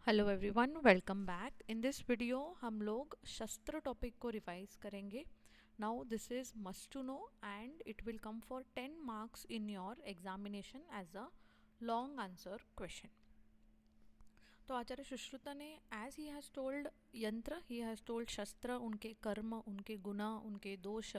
Hello everyone, welcome back. In this video हम लोग शस्त्र टॉपिक को रिवाइज करेंगे। Now this is must to know and it will come for 10 marks in your examination as a long answer question. तो आचार्य सुश्रुत ने as he has told यंत्र, he has told शस्त्र, उनके कर्म, उनके गुण, उनके दोष,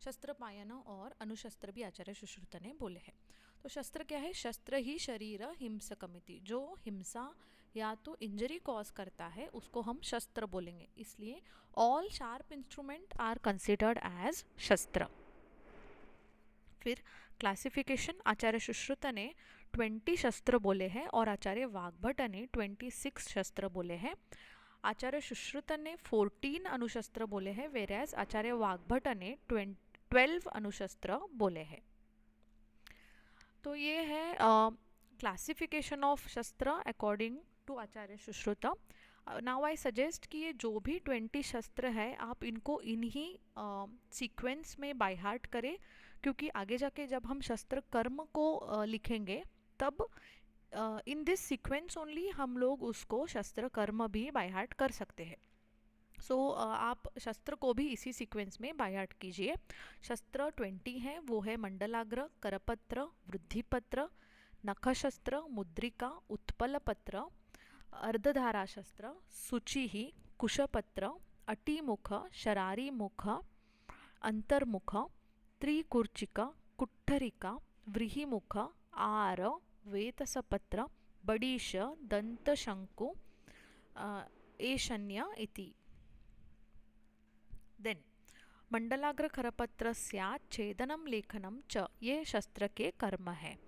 शस्त्र पायन और अनुशस्त्र भी आचार्य सुश्रुत ने बोले हैं। तो शस्त्र क्या है? शस्त्र ही शरीर हिंसकमिति, जो हिंसा या तो इंजरी कॉज करता है उसको हम शस्त्र बोलेंगे। इसलिए all sharp instrument are considered as शस्त्र। फिर क्लासिफिकेशन, आचार्य सुश्रुत ने 20 शस्त्र बोले हैं और आचार्य वाग्भट ने 26 शस्त्र बोले हैं। आचार्य सुश्रुत ने 14 अनुशस्त्र बोले हैं, वेरएज आचार्य वाग्भट ने 12 अनुशस्त्र बोले हैं। तो ये है क्लासिफिकेशन ऑफ शस्त्र according to Acharya Sushruta. Now I suggest कि ये जो भी 20 शस्त्र है आप इनको इन्हीं सीक्वेंस में बाय हार्ट करें, क्योंकि आगे जाके जब हम शस्त्र कर्म को लिखेंगे तब इन दिस सीक्वेंस ओनली हम लोग उसको शस्त्र कर्म भी बाय हार्ट कर सकते हैं। सो आप शस्त्र को भी इसी सीक्वेंस में बाय हार्ट कीजिए। शस्त्र 20 है, वो है मंडलाग्र, करपत्र, वृद्धिपत्र, नखशस्त्र, मुद्रिका, उत्पलपत्र, अर्धधारा शस्त्र, सूचि, कुशपत्र, अटीमुख, शरारीमुख, अंतर्मुख, त्रिकूर्चिका, कुट्ठरिका, व्रीहिमुख, आर, वेतसपत्र, बडीश, दंतशंकु, एशन्य इति। देन मंडलाग्र खरपत्र स्यात् छेदनम लेखनम च, ये शस्त्र के कर्म है।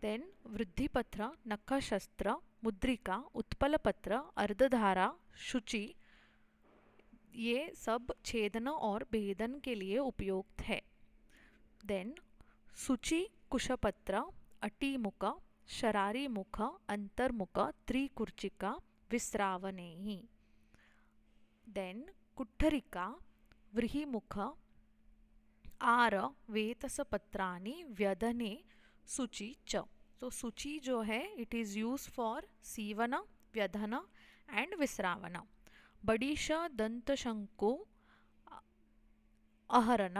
देन वृद्धिपत्र, नखशस्त्र, मुद्रिका, उत्पलपत्र, अर्धधारा, शुचि, ये सब छेदन और भेदन के लिए उपयुक्त है। देन सूचि, कुशपत्र, अटीमुख, शरारीमुख, अंतर्मुख, त्रिकूर्चिका, विस्रावनेहि। देन कुट्ठरिका, व्रीहिमुख, आर, वेतसपत्राणि, व्यधने, सूचि च। तो सूचि जो है इट इज़ यूज फॉर सीवन, व्यधन एंड विस्रावन। बडीश, दंतशंकु, अहरन,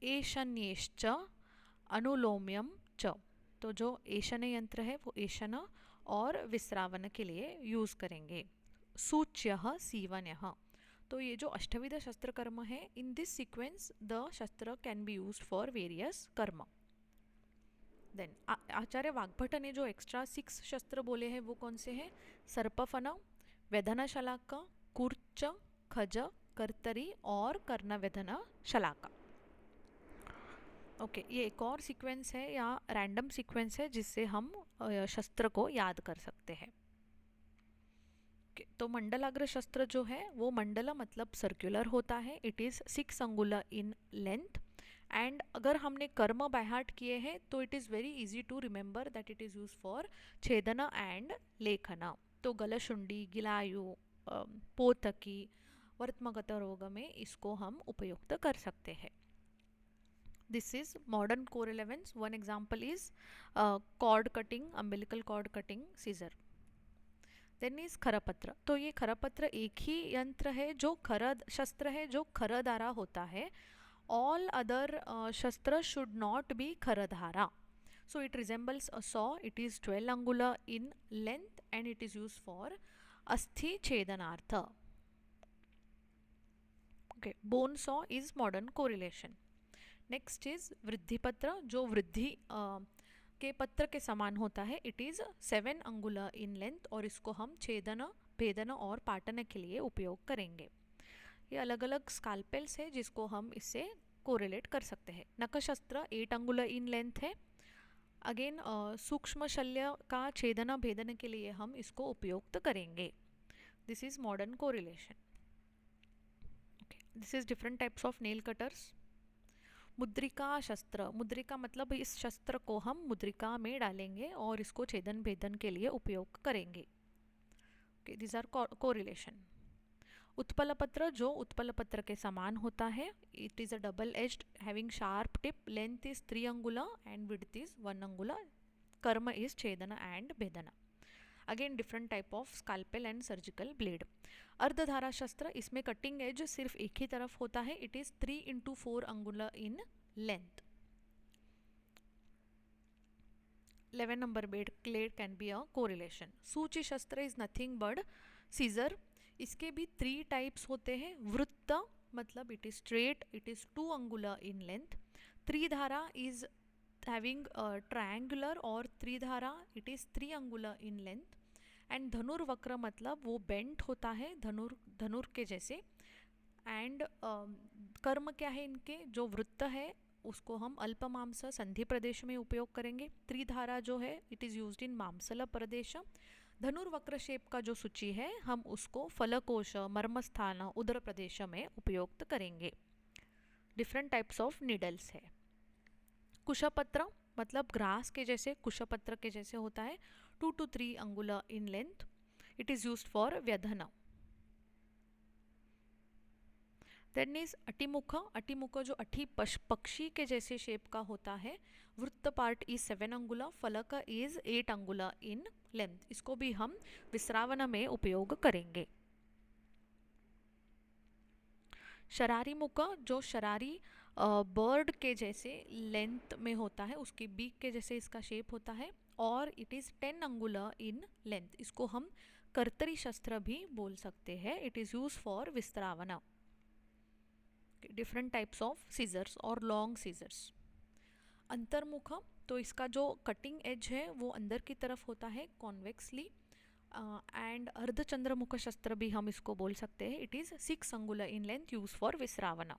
एशन्येश्च, अनुलोम्यम च। तो जो एशन यंत्र है वो एशन और विस्रावन के लिए यूज करेंगे। सूच्यः सीवन्यः। तो ये जो अष्टविध शस्त्र कर्म है, इन दिस सीक्वेंस द शस्त्र can be use for various कर्म। देन आचार्य वाग्भट ने जो एक्स्ट्रा 6 शस्त्र बोले हैं वो कौन से हैं? सर्पफन, वेधन शलाका, कूर्च, खज, कर्तरी और कर्ण वेधन शलाका। ओके, ये एक और सीक्वेंस है या रैंडम सीक्वेंस है जिससे हम शस्त्र को याद कर सकते हैं। तो मंडलाग्र शस्त्र जो है वो मंडल मतलब सर्कुलर होता है, इट इज़ 6 अंगुल इन लेंथ। एंड अगर हमने कर्म बाय हार्ट किए हैं तो it is very easy to remember that it is use for छेदन एंड लेखन। तो गलशुंडी, गिलायु, पोतकी, वर्त्मगत रोग में इसको हम उपयुक्त कर सकते हैं। This is modern core 11. One example is cord cutting, umbilical cord cutting scissor. Then is खरपत्र। तो ये खरपत्र एक ही यंत्र है जो खरद शस्त्र है जो खरधारा होता है। ऑल अदर शस्त्र शुड नॉट बी खरधारा। So it resembles a saw, it is 12 अंगुलर in length and it is use for अस्थि छेदनार्थ। Okay, bone saw is modern correlation. Next is वृद्धिपत्र, जो वृद्धि के पत्र के समान होता है। इट इज़ 7 अंगुलर इन लेंथ और इसको हम छेदन, भेदन और पाटन के लिए उपयोग करेंगे। ये अलग अलग स्काल्पेल्स है जिसको हम इससे कोरिलेट कर सकते हैं। नखशस्त्र 8 अंगुलर इन लेंथ है। अगेन सूक्ष्म शल्य का छेदन भेदन के लिए हम इसको उपयुक्त करेंगे। This is modern correlation. Okay, this is different types of nail cutters. मुद्रिका शस्त्र, मुद्रिका मतलब इस शस्त्र को हम मुद्रिका में डालेंगे और इसको छेदन भेदन के लिए उपयोग करेंगे। Okay, this are correlation. उत्पलपत्र, जो उत्पलपत्र के समान होता है। It is a double edged having sharp tip, length is 3 अंगुला एंड विड्थ इज 1 अंगुला, कर्म इज छेदन एंड भेदन। Again different type of scalpel and surgical blade. अर्धधारा शस्त्र, इसमें कटिंग एज सिर्फ एक ही तरफ होता है, इट इज 3 into 4 अंगुला in length. 11 number blade can be a correlation। सूची शस्त्र इज नथिंग बट सीजर। इसके भी 3 टाइप्स होते हैं। वृत्त मतलब it is straight, it is 2 अंगुला इन लेंथ। त्रिधारा इज हैविंग ट्रायंगुलर और त्रिधारा इट इज 3 अंगुला इन लेंथ। एंड धनुर्वक्र मतलब वो बेंट होता है धनुर के जैसे। एंड कर्म क्या है इनके, जो वृत्त है उसको हम अल्पमांस संधि प्रदेश में उपयोग करेंगे। त्रिधारा जो है इट इज यूज्ड इन मांसल प्रदेश। धनुर्वक्र शेप का जो सूची है हम उसको फलकोश, मर्मस्थान, उदर प्रदेश में उपयोग करेंगे। डिफरेंट टाइप्स ऑफ निडल्स है। कुशपत्र मतलब ग्रास के जैसे, कुशपत्र के जैसे होता है, 2 to 3 अंगुला in length. It is used for व्यधन। देन इज अटिमुख। अटिमुख जो अठी पक्षी के जैसे शेप का होता है। वृत्त पार्ट इज 7 अंगुला, फलक इज 8 अंगुला इन लेंथ। इसको भी हम विश्रावन में उपयोग करेंगे। शरारी मुख जो शरारी बर्ड के जैसे लेंथ में होता है, उसकी बीक के जैसे इसका शेप होता है, और इट इज 10 अंगुला इन लेंथ। इसको हम कर्तरी शस्त्र भी बोल सकते हैं। इट इज यूज फॉर विस्त्रावना। डिफरेंट टाइप्स ऑफ सीजर्स और लॉन्ग सीजर्स। अंतर्मुख तो इसका जो कटिंग एज है वो अंदर की तरफ होता है कॉन्वेक्सली। एंड अर्धचंद्रमुख शस्त्र भी हम इसको बोल सकते हैं। इट इज 6 अंगुला इन लेंथ, यूज फॉर विश्रावना।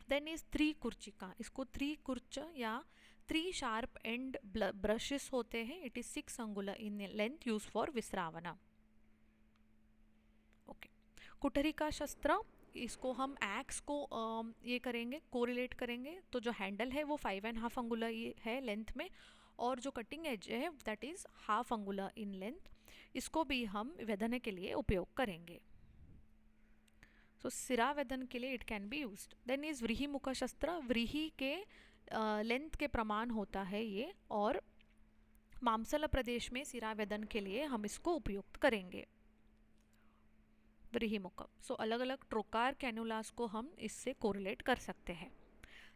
देन इज त्रिकुर्चिका। इसको त्रिकुर्च या 3 शार्प एंड ब्रशेस होते हैं। इट इज 6 अंगुला इन लेंथ, यूज फॉर विश्रावना। ओके। कुठरिका शस्त्र, इसको हम एक्स को ये करेंगे, कोरिलेट करेंगे। तो जो हैंडल है वो 5.5 अंगुला है लेंथ में, और जो कटिंग एज है दैट इज 1/2 अंगुला इन लेंथ। इसको भी हम वेधन के लिए उपयोग करेंगे। सो सिरा वेधन के लिए it can be used. Then is व्रीहि मुख शस्त्र। व्रीहि के लेंथ के प्रमाण होता है ये, और मांसल प्रदेश में सिरा वेधन के लिए हम इसको उपयोग करेंगे। व्रीहिमुख। सो अलग अलग ट्रोकार कैनुलास को हम इससे कोरिलेट कर सकते हैं।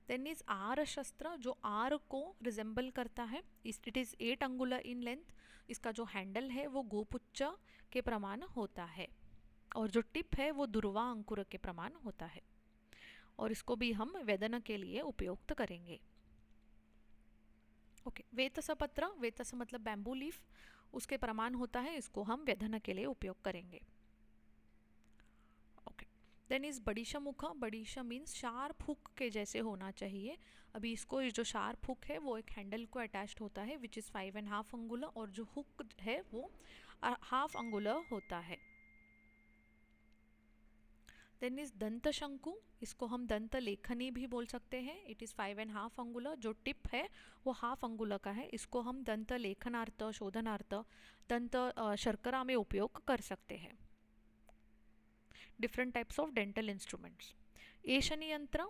देन इज आर शस्त्र, जो आर को रिजेंबल करता है। इट इज 8 अंगुला इन लेंथ। इसका जो हैंडल है वो गोपुच्च के प्रमाण होता है, और जो टिप है वो दुर्वा अंकुर के प्रमाण होता है, और इसको भी हम वेदन के लिए उपयोग करेंगे। ओके। वेतसपत्र, वेतस मतलब बैम्बू लीफ, उसके प्रमाण होता है, इसको हम वेधन के लिए उपयोग करेंगे। देन इज बड़ीशा मुख। बड़ीशा मीन्स शार्प हुक के जैसे होना चाहिए। अभी इसको जो शार्प हुक है वो एक हैंडल को अटैच्ड होता है, विच इज़ 5.5 अंगुला, और जो हुक है वो 1/2 अंगुला होता है। देन इज दंत शंकु। इसको हम दंत लेखनी भी बोल सकते हैं। It is 5.5 अंगुला। जो टिप है वो 1/2 अंगुला का है। इसको हम दंत लेखनार्थ, शोधनार्थ, दंत शर्करा में उपयोग कर सकते हैं। Different types of dental instruments. एशनी यंत्र,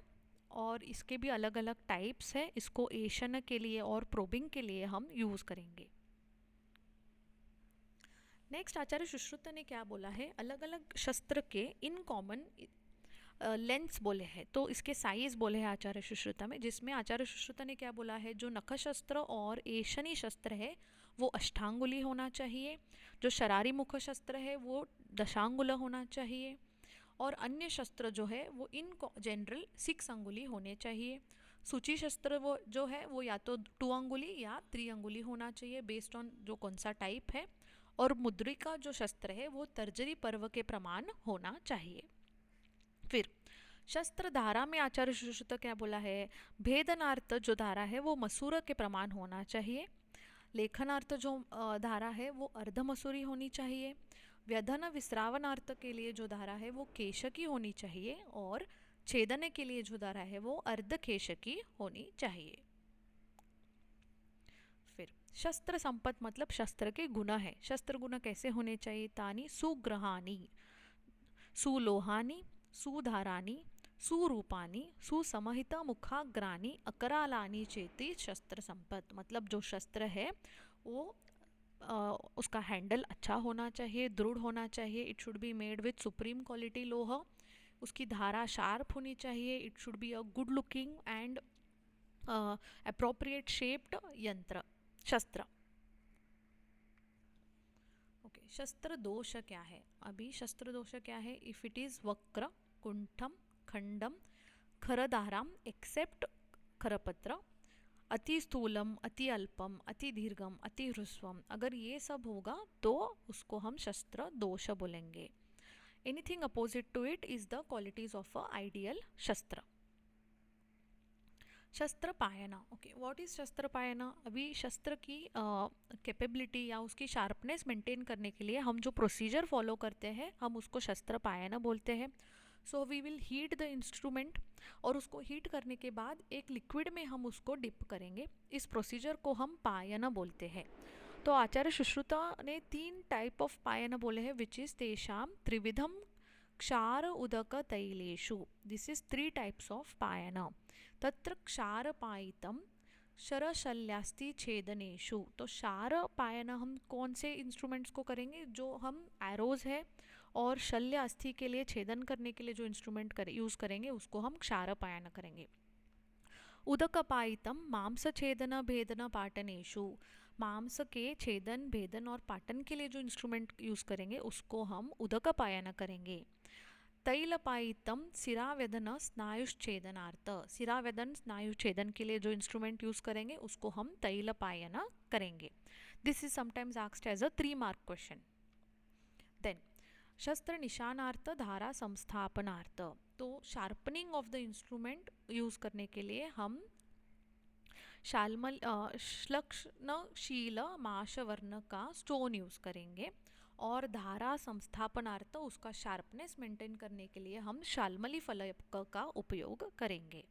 और इसके भी अलग अलग टाइप्स है। इसको एशन के लिए और प्रोबिंग के लिए हम यूज करेंगे। नेक्स्ट आचार्य सुश्रुत ने क्या बोला है, अलग अलग शस्त्र के इन कॉमन लेंथ्स बोले हैं। तो इसके साइज बोले हैं आचार्य सुश्रुत में, जिसमें आचार्य सुश्रुत ने क्या बोला है, जो नख शस्त्र और एशनी शस्त्र है वो अष्टांगुली होना चाहिए। जो शरारी मुख शस्त्र है वो दशांगुला होना चाहिए, और अन्य शस्त्र जो है वो इन जनरल 6 अंगुली होने चाहिए। सूची शस्त्र वो जो है वो या तो 2 अंगुली या 3 अंगुली होना चाहिए, बेस्ड ऑन जो कौन सा टाइप है। और मुद्रिका जो शस्त्र है वो तर्जरी पर्व के प्रमाण होना चाहिए। फिर शस्त्र धारा में आचार्य सुश्रुत क्या बोला है, भेदनार्थ जो धारा है वो मसूर के प्रमाण होना चाहिए। लेखनार्थ जो धारा है वो अर्ध मसूरी होनी चाहिए। व्यधन विश्रावनार्थ के लिए जो धारा है वो केशकी होनी चाहिए, और छेदने के लिए जो धारा है वो अर्ध केशकी होनी चाहिए। फिर शस्त्र संपत मतलब शस्त्र के गुण है। शस्त्र गुण कैसे होने चाहिए, तानी सुग्रहानी, सुलोहानी, सुधारानी, सुरूपानी, सुसमहित मुखाग्रानी, अकरालानी चेती शस्त्र संपत। मतलब जो शस्त्र है वो उसका हैंडल अच्छा होना चाहिए, दृढ़ होना चाहिए. It should be made with supreme quality लोहा. उसकी धारा शार्प होनी चाहिए. It should be a good looking and appropriate shaped यंत्र, शस्त्र. ओके, शस्त्र दोष क्या है? अभी शस्त्र दोष क्या है? इफ इट इज वक्र, कुंठम, खंडम, खरधाराम एक्सेप्ट खरपत्र, अति स्थूलम, अति अल्पम, अति दीर्घम, अति ह्रस्वम, अगर ये सब होगा तो उसको हम शस्त्र दोष बोलेंगे. Anything opposite to it is the qualities of a ideal शस्त्र. शस्त्र पायना. ओके, व्हाट इज शस्त्र पायना? अभी शस्त्र की कैपेबिलिटी या उसकी शार्पनेस मेंटेन करने के लिए हम जो प्रोसीजर फॉलो करते हैं हम उसको शस्त्र पायना बोलते हैं. So we will heat the instrument, और उसको हीट करने के बाद एक लिक्विड में हम उसको डिप करेंगे. इस प्रोसीजर को हम पायन बोलते हैं. तो आचार्य सुश्रुता ने 3 टाइप ऑफ पायन बोले हैं, विच इज तेषाम त्रिविधम क्षार उदक तैलेषु. दिस इज 3 टाइप्स ऑफ पायन. तत्र क्षार पायितम शरशल्यास्ति छेदनेषु. तो क्षार पायन हम कौन से इंस्ट्रूमेंट्स को करेंगे? जो हम एरोज है और शल्य अस्थि के लिए छेदन करने के लिए जो इंस्ट्रूमेंट यूज करेंगे उसको हम क्षार पायन करेंगे. उदकपायितम मांस छेदन भेदन पाटनेषु. मांस के छेदन, भेदन और पाटन के लिए जो इंस्ट्रूमेंट यूज करेंगे उसको हम उदकपायन करेंगे. तैलपायितम सिरावेदन स्नायुच्छेदनार्थ. सिरावेदन स्नायु छेदन के लिए जो इंस्ट्रूमेंट यूज करेंगे उसको हम तैलपायन करेंगे. This is sometimes asked as a 3 mark question. Then शस्त्र निशानार्थ, धारा संस्थापनार्थ. तो sharpening of the instrument use करने के लिए हम श्लक्ष्णशील माशवर्ण का स्टोन यूज करेंगे, और धारा संस्थापनार्थ उसका शार्पनेस मेंटेन करने के लिए हम शाल्मली फलक का उपयोग करेंगे.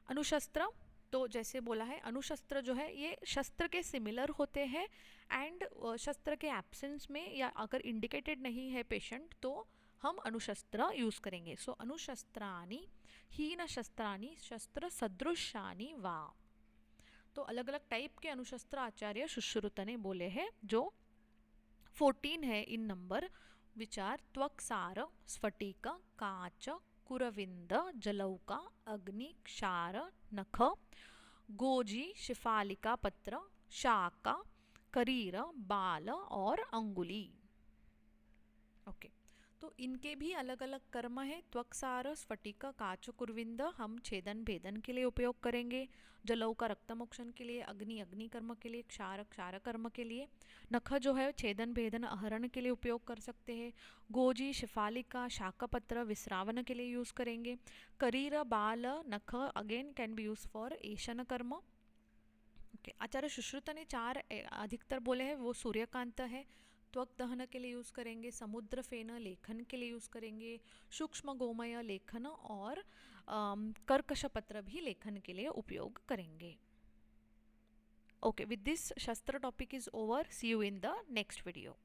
अनुशस्त्र. तो जैसे बोला है, अनुशस्त्र जो है ये शस्त्र के सिमिलर होते हैं, एंड शस्त्र के एब्सेंस में या अगर इंडिकेटेड नहीं है पेशेंट तो हम अनुशस्त्र यूज करेंगे. सो अनुशस्त्राणि हीन शस्त्राणि शस्त्र सदृशानि वा. तो अलग अलग टाइप के अनुशस्त्र आचार्य सुश्रुत ने बोले हैं, जो 14 है इन नंबर, विच आर त्वक्सार, स्फटिक, कांच, कुरविंद, जलौका, अग्नि, क्षार, नख, गोजी, शिफालिका पत्र, शाका, करीर, बाल और अंगुली. ओके, तो इनके भी अलग अलग कर्म है. त्वक्सार, स्फटिक, काच, कुरविंद हम छेदन भेदन के लिए उपयोग करेंगे. जलौका रक्तमोक्षण के लिए, अग्नि अग्नि कर्म के लिए, क्षार क्षार कर्म के लिए, नख जो है छेदन भेदन आहरण के लिए उपयोग कर सकते हैं. गोजी, शिफालिका, शाकपत्र विश्रावन के लिए यूज करेंगे. करीर, बाल, नख again can be use for एशन कर्म. ओके, आचार्य सुश्रुत ने 4 अधिकतर बोले हैं, वो सूर्यकांत है, त्वक दहन के लिए यूज करेंगे. समुद्र फेन लेखन के लिए यूज करेंगे. सूक्ष्म गोमय लेखन और कर्कश पत्र भी लेखन के लिए उपयोग करेंगे. ओके, विद दिस शस्त्र topic is over. See you in the next video.